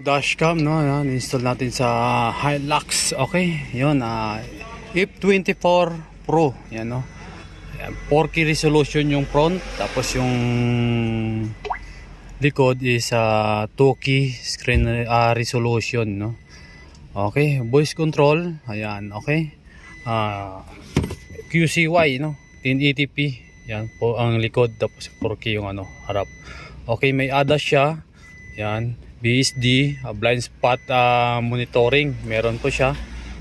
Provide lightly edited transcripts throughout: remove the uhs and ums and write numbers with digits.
dashcam, no? Yan, install natin sa Hilux. Okay, yun. F24 Pro. Yan, no? Yan, 4K resolution yung front. Tapos yung likod is 2K screen resolution, no? Okay, voice control. Ayan, okay. QCY, no? 1080p. Yan po ang likod. Tapos 4K yung harap. Okay, may ADAS siya. Yan. BSD, blind spot monitoring, meron po siya.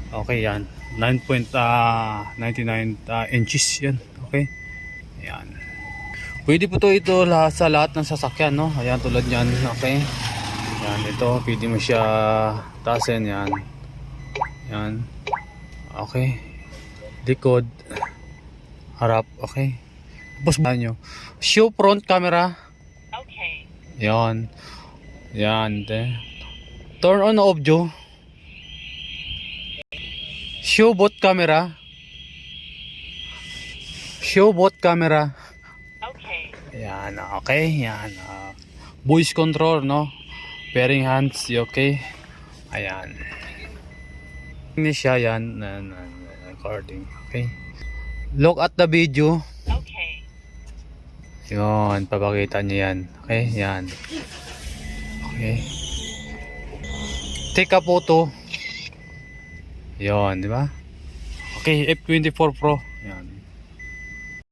Okay, yan. 9.99 inches yan. Okay. Yan. Pwede po ito sa lahat ng sasakyan, no? Ayan, tulad yan. Okay. Yan, ito, pwede mo siya taasin, yan. Yan. Okay. Likod, harap, okay. Tapos nyo. Show front camera. Okay. Yan. Yan, turn on off, Joe. Show both camera. Show both camera. Okay. Yan, okay. Yan. Voice control, no? Pairing hands, okay. Ayan. Ini siya, yan. Recording, okay. Look at the video. Okay. Yun, papakita nyo yan. Okay, yan. Okay. Take a photo. Yon, di ba? Okay, F24 Pro. Yan.